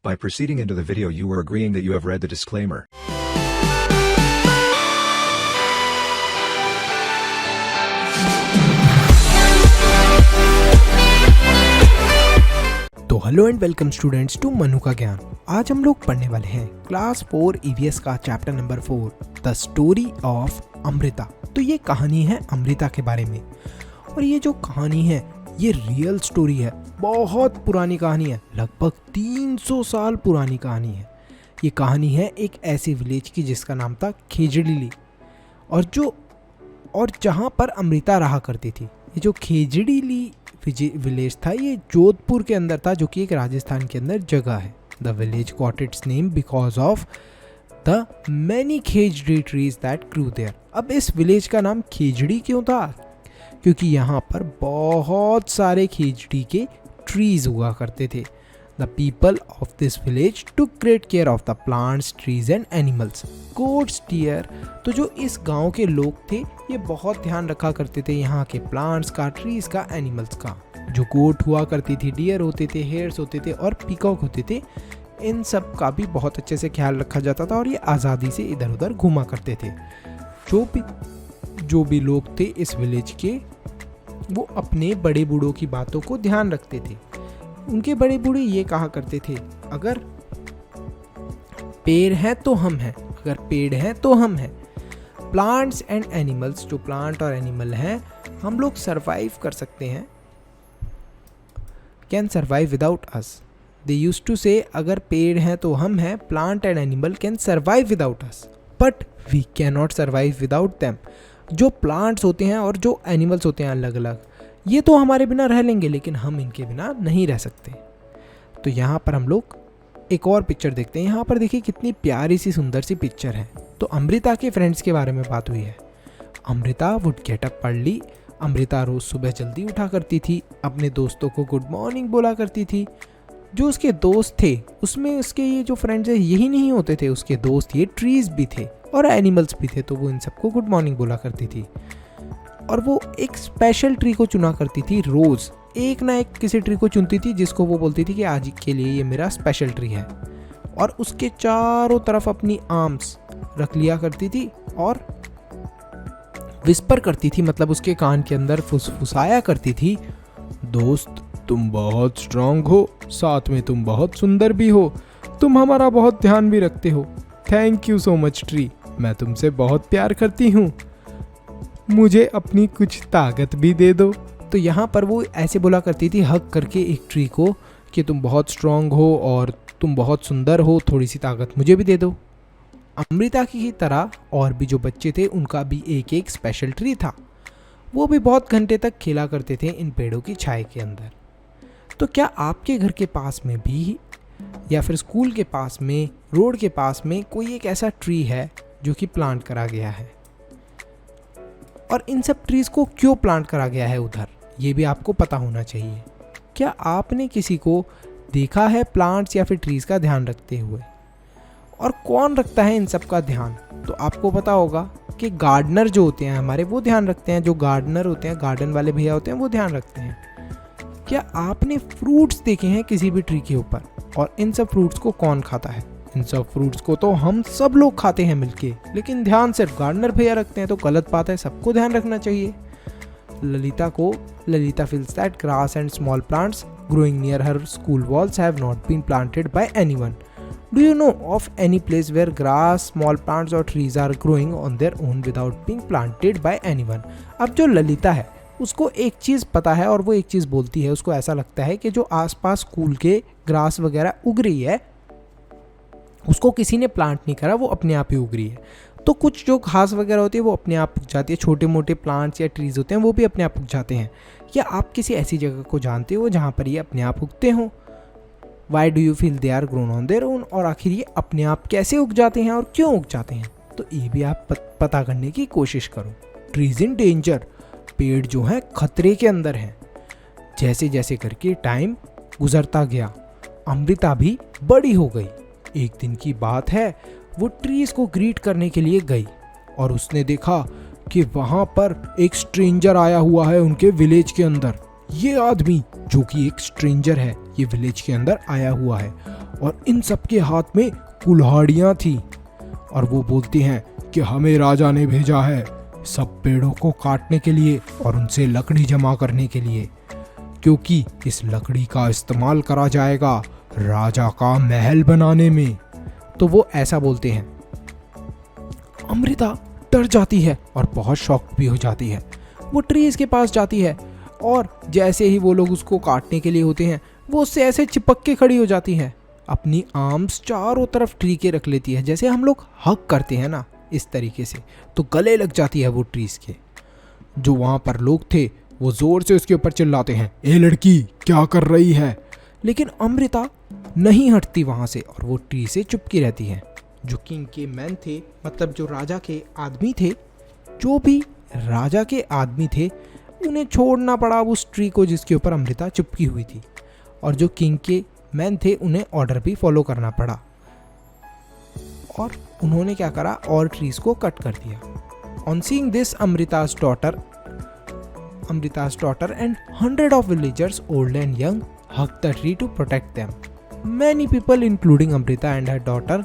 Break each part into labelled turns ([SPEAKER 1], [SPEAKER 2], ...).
[SPEAKER 1] By proceeding into the video, you are agreeing that you have read the disclaimer.
[SPEAKER 2] तो hello and welcome students to Manu का ज्ञान। आज हम लोग पढ़ने वाले हैं क्लास 4 ईवीएस का chapter number 4 the story of Amrita. तो ये कहानी है अमृता के बारे में, और ये जो कहानी है ये रियल स्टोरी है। बहुत पुरानी कहानी है, लगभग 300 साल पुरानी कहानी है। ये कहानी है एक ऐसे विलेज की जिसका नाम था खेजड़ीली, और जहाँ पर अमृता रहा करती थी। ये जो खेजड़ीली विलेज था ये जोधपुर के अंदर था, जो कि एक राजस्थान के अंदर जगह है। The village got its name because of the many khejri trees that grew there. अब इस विलेज का नाम खेजड़ी क्यों था? क्योंकि यहाँ पर बहुत सारे खेजड़ी के ट्रीज हुआ करते थे। The people of this village took great care of the plants, trees and animals, goats, deer. तो जो इस गांव के लोग थे ये बहुत ध्यान रखा करते थे यहाँ के प्लांट्स का, ट्रीज का, एनिमल्स का। जो गोट हुआ करती थी, डियर होते थे, हेयर्स होते थे और पीकॉक होते थे, इन सब का भी बहुत अच्छे से ख्याल रखा जाता था और ये आज़ादी से इधर उधर घूमा करते थे। जो भी लोग थे इस विलेज के, वो अपने बड़े बूढ़ों की बातों को ध्यान रखते थे। उनके बड़े बूढ़े ये कहा करते थे, अगर पेड़ है तो हम हैं, अगर पेड़ है तो हम हैं। प्लांट्स एंड एनिमल्स, जो प्लांट और एनिमल हैं, हम लोग सरवाइव कर सकते हैं, can survive without us. They used to say, अगर पेड़ हैं तो हम हैं, plant and animal can survive without us, but we can not survive without them. जो प्लांट्स होते हैं और जो एनिमल्स होते हैं अलग अलग, ये तो हमारे बिना रह लेंगे, लेकिन हम इनके बिना नहीं रह सकते। तो यहाँ पर हम लोग एक और पिक्चर देखते हैं। यहाँ पर देखिए कितनी प्यारी सी सुंदर सी पिक्चर है। तो अमृता के फ्रेंड्स के बारे में बात हुई है। Amrita would get up early. Amrita रोज़ सुबह जल्दी उठा करती थी, अपने दोस्तों को गुड मॉर्निंग बोला करती थी। जो उसके दोस्त थे उसमें उसके ये जो फ्रेंड्स है यही नहीं होते थे, उसके दोस्त ये ट्रीज़ भी थे और एनिमल्स भी थे। तो वो इन सबको गुड मॉर्निंग बोला करती थी, और वो एक स्पेशल ट्री को चुना करती थी। रोज़ एक ना एक किसी ट्री को चुनती थी जिसको वो बोलती थी कि आज के लिए ये मेरा स्पेशल ट्री है, और उसके चारों तरफ अपनी आर्म्स रख लिया करती थी और विस्पर करती थी, मतलब उसके कान के अंदर फुसफुसाया करती थी, दोस्त तुम बहुत स्ट्रांग हो, साथ में तुम बहुत सुंदर भी हो, तुम हमारा बहुत ध्यान भी रखते हो, thank you so much tree, मैं तुमसे बहुत प्यार करती हूँ, मुझे अपनी कुछ ताकत भी दे दो। तो यहाँ पर वो ऐसे बोला करती थी हक करके एक ट्री को कि तुम बहुत स्ट्रांग हो और तुम बहुत सुंदर हो, थोड़ी सी ताकत मुझे भी दे दो। अमृता की तरह और भी जो बच्चे थे उनका भी एक एक स्पेशल ट्री था। वो भी बहुत घंटे तक खेला करते थे इन पेड़ों की छाया के अंदर। तो क्या आपके घर के पास में भी, या फिर स्कूल के पास में, रोड के पास में कोई एक ऐसा ट्री है जो कि प्लांट करा गया है? और इन सब ट्रीज़ को क्यों प्लांट करा गया है उधर, ये भी आपको पता होना चाहिए। क्या आपने किसी को देखा है प्लांट्स या फिर ट्रीज़ का ध्यान रखते हुए? और कौन रखता है इन सब का ध्यान? तो आपको पता होगा कि गार्डनर जो होते हैं हमारे, वो ध्यान रखते हैं। जो गार्डनर होते हैं, गार्डन वाले भैया होते हैं, वो ध्यान रखते हैं। क्या आपने फ्रूट्स देखे हैं किसी भी ट्री के ऊपर? और इन सब फ्रूट्स को कौन खाता है? इन सब फ्रूट्स को तो हम सब लोग खाते हैं मिलके, लेकिन ध्यान सिर्फ गार्डनर भैया रखते हैं, तो गलत बात है, सबको ध्यान रखना चाहिए। Lalita feels that grass and small plants growing near her school walls have not been planted by anyone. Do you know of any place where grass, small plants or trees are growing on their own without being planted by anyone? अब जो ललिता है उसको एक चीज़ पता है, और वो एक चीज़ बोलती है, उसको ऐसा लगता है कि जो आसपास स्कूल के ग्रास वगैरह उग रही है उसको किसी ने प्लांट नहीं करा, वो अपने आप ही उग रही है। तो कुछ जो घास वगैरह होती है वो अपने आप उग जाती है, छोटे मोटे प्लांट्स या ट्रीज़ होते हैं वो भी अपने आप उग जाते हैं। या आप किसी ऐसी जगह को जानते हो जहाँ पर ये अपने आप उगते हों? Why do you feel they are grown on their own? और आखिर ये अपने आप कैसे उग जाते हैं और क्यों उग जाते हैं? तो ये भी आप पता करने की कोशिश करो। ट्रीज इन डेंजर, पेड़ जो हैं खतरे के अंदर हैं। जैसे जैसे करके टाइम गुजरता गया, अमृता भी बड़ी हो गई। एक दिन की बात है, वो ट्रीज को ग्रीट करने के लिए गई और उसने देखा कि वहाँ पर एक स्ट्रेंजर आया हुआ है उनके विलेज के अंदर। ये आदमी जो कि एक स्ट्रेंजर है, ये विलेज के अंदर आया हुआ है और इन सब के हाथ में कुल्हाड़ियाँ थी और वो बोलते हैं कि हमें राजा ने भेजा है सब पेड़ों को काटने के लिए और उनसे लकड़ी जमा करने के लिए, क्योंकि इस लकड़ी का इस्तेमाल करा जाएगा राजा का महल बनाने में। तो वो ऐसा बोलते हैं। अमृता डर जाती है और बहुत शॉक भी हो जाती है। वो ट्रीज के पास जाती है और जैसे ही वो लोग उसको काटने के लिए होते हैं वो उससे ऐसे चिपक के खड़ी हो जाती है। अपनी आर्म्स चारों तरफ ट्री के रख लेती है, जैसे हम लोग हग करते हैं ना, इस तरीके से। तो गले लग जाती है वो ट्रीज के। जो वहाँ पर लोग थे वो जोर से उसके ऊपर चिल्लाते हैं, ए लड़की क्या कर रही है। लेकिन अमृता नहीं हटती वहाँ से और वो ट्री से चुपकी रहती है। जो किंग के मैन थे, मतलब जो राजा के आदमी थे, जो भी राजा के आदमी थे, उन्हें छोड़ना पड़ा उस ट्री को जिसके ऊपर अमृता चुपकी हुई थी। और जो किंग के मैन थे उन्हें ऑर्डर भी फॉलो करना पड़ा और उन्होंने क्या करा, और ट्रीज को कट कर दिया। On seeing this Amrita's daughter and 100 of villagers, old and young, hugged the tree to protect them. Many people, including Amrita and her daughter,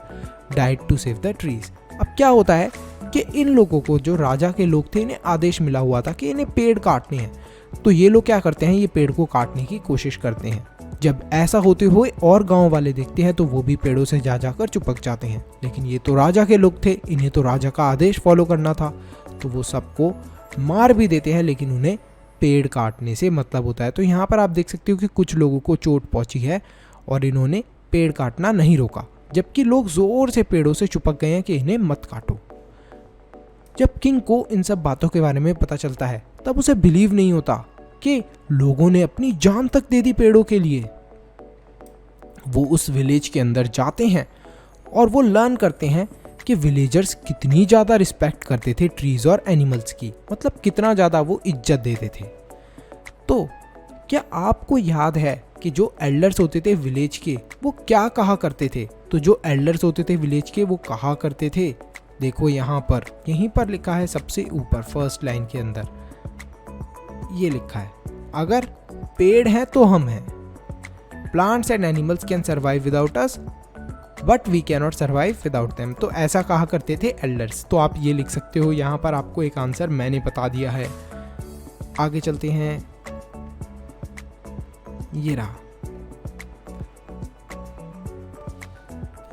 [SPEAKER 2] died to save the trees. अब क्या होता है कि इन लोगों को, जो राजा के लोग थे, इन्हें आदेश मिला हुआ था कि इन्हें पेड़ काटने हैं। तो ये लोग क्या करते हैं, ये पेड़ को काटने की कोशिश करते हैं। जब ऐसा होते हुए और गांव वाले देखते हैं तो वो भी पेड़ों से जा जाकर चिपक जाते हैं। लेकिन ये तो राजा के लोग थे, इन्हें तो राजा का आदेश फॉलो करना था, तो वो सबको मार भी देते हैं, लेकिन उन्हें पेड़ काटने से मतलब होता है। तो यहाँ पर आप देख सकते हो कि कुछ लोगों को चोट पहुंची है और इन्होंने पेड़ काटना नहीं रोका, जबकि लोग जोर से पेड़ों से चिपक गए हैं कि इन्हें मत काटो। जब किंग को इन सब बातों के बारे में पता चलता है तब उसे बिलीव नहीं होता कि लोगों ने अपनी जान तक दे दी पेड़ों के लिए। वो उस विलेज के अंदर जाते हैं और वो लर्न करते हैं कि विलेजर्स कितनी ज़्यादा रिस्पेक्ट करते थे ट्रीज और एनिमल्स की, मतलब कितना ज़्यादा वो इज्जत देते थे। तो क्या आपको याद है कि जो एल्डर्स होते थे विलेज के, वो क्या कहा करते थे? तो जो एल्डर्स होते थे विलेज के, वो कहा करते थे, देखो यहाँ पर, यहीं पर लिखा है सबसे ऊपर फर्स्ट लाइन के अंदर, ये लिखा है, अगर पेड़ हैं तो हम हैं। Plants and animals can survive without us but we can not survive without them. तो ऐसा कहा करते थे एल्डर्स। तो आप ये लिख सकते हो, यहाँ पर आपको एक आंसर मैंने बता दिया है। आगे चलते हैं, ये रहा,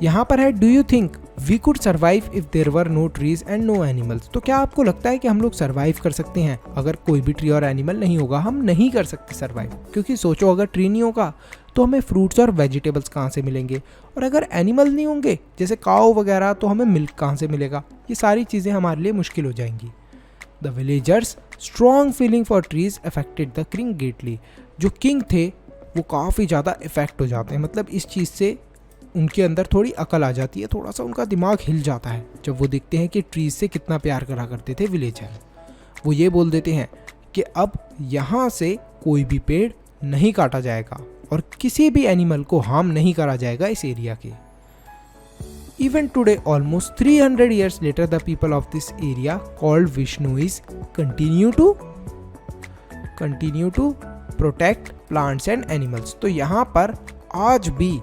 [SPEAKER 2] यहाँ पर है, do you think we could survive if there were no trees and no animals. तो क्या आपको लगता है कि हम लोग सर्वाइव कर सकते हैं अगर कोई भी ट्री और एनिमल नहीं होगा? हम नहीं कर सकते सर्वाइव, क्योंकि सोचो अगर ट्री नहीं होगा तो हमें फ्रूट्स और वेजिटेबल्स कहाँ से मिलेंगे, और अगर एनिमल नहीं होंगे जैसे काऊ वगैरह तो हमें मिल्क कहाँ से मिलेगा? ये सारी चीज़ें हमारे लिए मुश्किल हो जाएंगी। The villagers strong feeling for trees affected the king greatly. जो किंग थे वो काफ़ी ज़्यादा इफेक्ट हो जाते हैं, मतलब इस चीज़ से उनके अंदर थोड़ी अकल आ जाती है, थोड़ा सा उनका दिमाग हिल जाता है जब वो देखते हैं कि ट्रीज से कितना प्यार करा करते थे विलेजर। वो ये बोल देते हैं कि अब यहाँ से कोई भी पेड़ नहीं काटा जाएगा और किसी भी एनिमल को हार्म नहीं करा जाएगा इस एरिया के। Even today, almost 300 years later, the people of this area called Vishnuis continue to protect plants and animals. तो यहाँ पर आज भी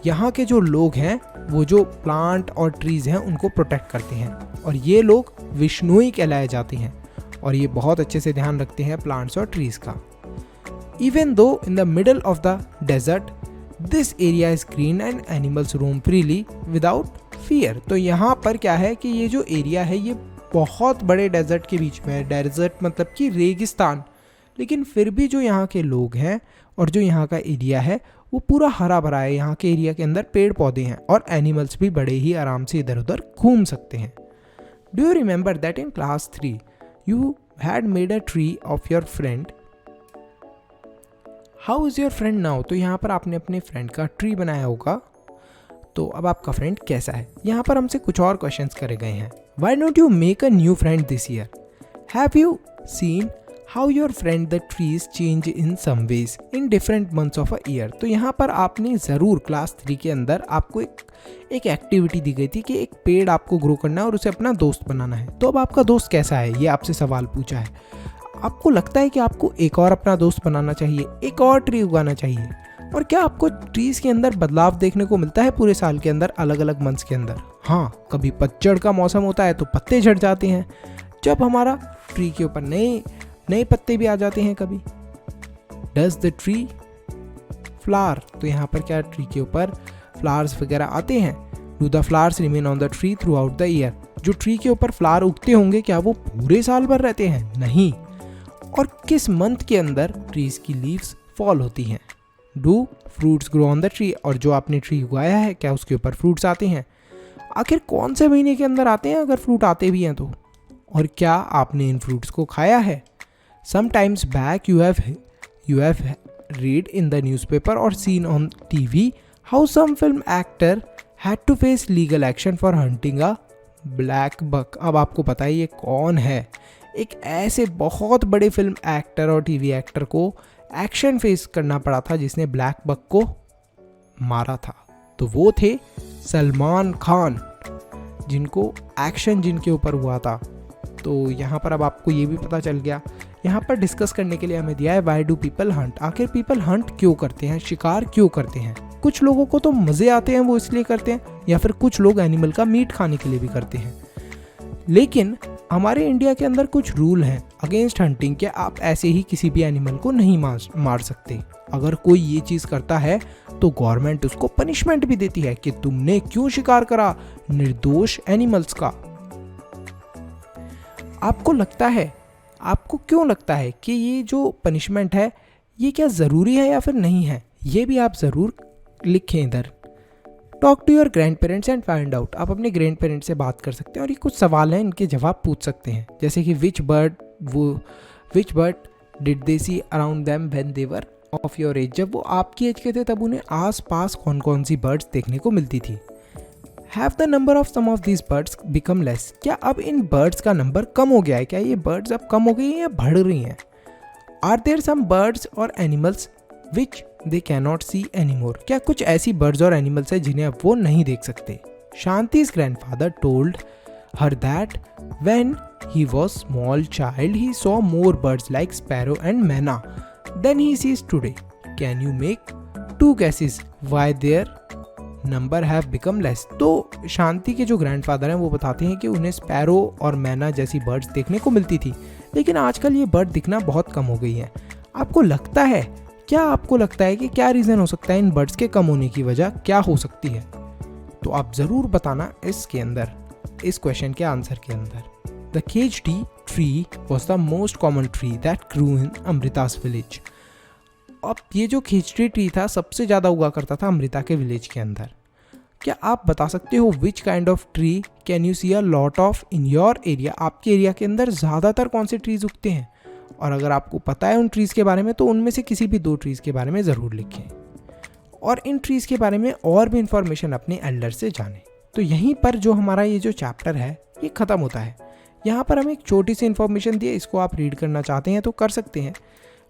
[SPEAKER 2] यहाँ के जो लोग हैं वो जो प्लांट और ट्रीज हैं उनको प्रोटेक्ट करते हैं, और ये लोग विष्णुई कहलाए जाते हैं और ये बहुत अच्छे से ध्यान रखते हैं प्लांट्स और ट्रीज का। Even though in the middle of the desert, this area is green and animals roam freely without fear. तो यहाँ पर क्या है कि ये जो एरिया है ये बहुत बड़े डेजर्ट के बीच में है। डेजर्ट मतलब कि रेगिस्तान, लेकिन फिर भी जो यहाँ के लोग हैं और जो यहाँ का एरिया है वो पूरा हरा भरा है। यहाँ के एरिया के अंदर पेड़ पौधे हैं और एनिमल्स भी बड़े ही आराम से इधर उधर घूम सकते हैं। Do you remember that in class 3 you had made a tree of your friend? How is your friend now? तो यहाँ पर आपने अपने फ्रेंड का ट्री बनाया होगा, तो अब आपका फ्रेंड कैसा है? यहाँ पर हमसे कुछ और क्वेश्चंस करे गए हैं। Why don't you make a new friend this year? Have you seen how your friend the trees change in some ways in different months of a year? तो यहाँ पर आपने ज़रूर क्लास 3 के अंदर आपको एक एक्टिविटी दी गई थी कि एक पेड़ आपको ग्रो करना है और उसे अपना दोस्त बनाना है। तो अब आपका दोस्त कैसा है, ये आपसे सवाल पूछा है। आपको लगता है कि आपको एक और अपना दोस्त बनाना चाहिए, एक और ट्री उगाना चाहिए? और क्या आपको ट्रीज के अंदर बदलाव देखने को मिलता है पूरे साल के अंदर, अलग अलग मंथ्स के अंदर? हाँ, कभी पतझड़ का मौसम होता है तो पत्ते झड़ जाते हैं, जब हमारा ट्री के ऊपर नए नए पत्ते भी आ जाते हैं कभी। डज द ट्री फ्लावर, तो यहाँ पर क्या ट्री के ऊपर फ्लावर्स वगैरह आते हैं? Do the flowers remain on the tree through out the year, जो ट्री के ऊपर फ्लावर उगते होंगे क्या वो पूरे साल भर रहते हैं? नहीं। और किस मंथ के अंदर ट्रीज की लीव्स फॉल होती हैं? Do fruits grow on the tree, और जो आपने ट्री उगाया है क्या उसके ऊपर फ्रूट्स आते हैं? आखिर कौन से महीने के अंदर आते हैं अगर फ्रूट आते भी हैं तो? और क्या आपने इन फ्रूट्स को खाया है? Sometimes back you have read in the newspaper or seen on TV how some film actor had to face legal action for hunting a black buck। अब आपको पता है ये कौन है? एक ऐसे बहुत बड़े फिल्म एक्टर और टीवी एक्टर को एक्शन फेस करना पड़ा था जिसने ब्लैक बक को मारा था। तो वो थे सलमान खान, जिनको एक्शन जिनके ऊपर हुआ था। तो यहाँ पर अब आपको ये भी पता चल गया। यहाँ पर डिस्कस करने के लिए हमें दिया है व्हाई डू पीपल हंट, आखिर पीपल हंट क्यों करते हैं, शिकार क्यों करते हैं? कुछ लोगों को तो मज़े आते हैं वो इसलिए करते हैं, या फिर कुछ लोग एनिमल का मीट खाने के लिए भी करते हैं। लेकिन हमारे इंडिया के अंदर कुछ रूल हैं अगेंस्ट हंटिंग के, आप ऐसे ही किसी भी एनिमल को नहीं मार सकते। अगर कोई ये चीज़ करता है तो गवर्नमेंट उसको पनिशमेंट भी देती है कि तुमने क्यों शिकार करा निर्दोष एनिमल्स का। आपको क्यों लगता है कि ये जो पनिशमेंट है ये क्या ज़रूरी है या फिर नहीं है? ये भी आप ज़रूर लिखें इधर। Talk to your grandparents and find out, आप अपने ग्रैंड पेरेंट्स से बात कर सकते हैं और ये कुछ सवाल हैं इनके जवाब पूछ सकते हैं, जैसे कि which bird did they see around them when they were of your age, जब वो आपकी एज के थे तब उन्हें आस पास कौन कौन सी बर्ड्स देखने को मिलती थी। Have the number of some of these birds become less, क्या अब इन बर्ड्स का नंबर कम हो गया है, क्या ये बर्ड्स अब कम हो गई हैं या बढ़ रही हैं? आर देयर सम बर्ड्स और animals which they can not see any more, क्या कुछ ऐसी बर्ड्स और एनिमल्स है जिन्हें अब वो नहीं देख सकते? शांति's grandfather told her that when he was small child he saw more birds like sparrow and manna than he sees today. Can you make 2 guesses why their number have become less? तो शांति के जो grandfather हैं वो बताते हैं कि उन्हें sparrow और मैना जैसी बर्ड्स देखने को मिलती थी, लेकिन आजकल ये बर्ड दिखना बहुत कम हो गई हैं। आपको लगता है कि क्या रीज़न हो सकता है इन बर्ड्स के कम होने की वजह क्या हो सकती है? तो आप ज़रूर बताना इसके अंदर, इस क्वेश्चन के आंसर के अंदर। The khejri tree was the most common tree that grew in Amrita's village. अब ये जो खेजड़ी ट्री था सबसे ज़्यादा उगा करता था अमृता के विलेज के अंदर। क्या आप बता सकते हो which kind of tree can you see a lot of in your area, आपके एरिया के अंदर ज़्यादातर कौन से ट्रीज़ उगते हैं? और अगर आपको पता है उन ट्रीज़ के बारे में तो उनमें से किसी भी 2 ट्रीज़ के बारे में ज़रूर लिखें, और इन ट्रीज़ के बारे में और भी इंफॉर्मेशन अपने एल्डर से जानें। तो यहीं पर जो हमारा ये जो चैप्टर है ये ख़त्म होता है। यहाँ पर हम एक छोटी सी इन्फॉर्मेशन दी है, इसको आप रीड करना चाहते हैं तो कर सकते हैं,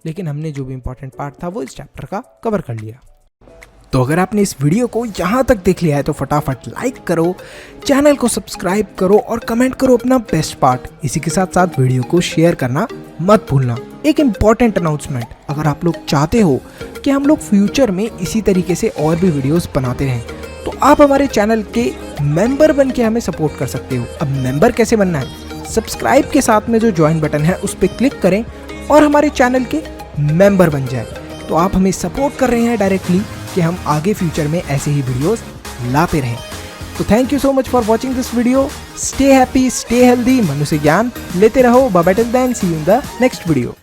[SPEAKER 2] लेकिन हमने जो भी इम्पोर्टेंट पार्ट था वो इस चैप्टर का कवर कर लिया। तो अगर आपने इस वीडियो को यहाँ तक देख लिया है तो फटाफट लाइक करो, चैनल को सब्सक्राइब करो और कमेंट करो अपना बेस्ट पार्ट। इसी के साथ साथ वीडियो को शेयर करना मत भूलना। एक इम्पॉर्टेंट अनाउंसमेंट, अगर आप लोग चाहते हो कि हम लोग फ्यूचर में इसी तरीके से और भी वीडियोस बनाते रहें तो आप हमारे चैनल के मेंबर बन के हमें सपोर्ट कर सकते हो। अब मेंबर कैसे बनना है? सब्सक्राइब के साथ में जो ज्वाइन बटन है उस पर क्लिक करें और हमारे चैनल के मेंबर बन जाए। तो आप हमें सपोर्ट कर रहे हैं डायरेक्टली कि हम आगे फ्यूचर में ऐसे ही वीडियोस लाते रहें। तो thank you so much for watching this video. Stay happy, stay healthy, मनुष्य ज्ञान लेते रहो। Bye bye till then, see you in the next video.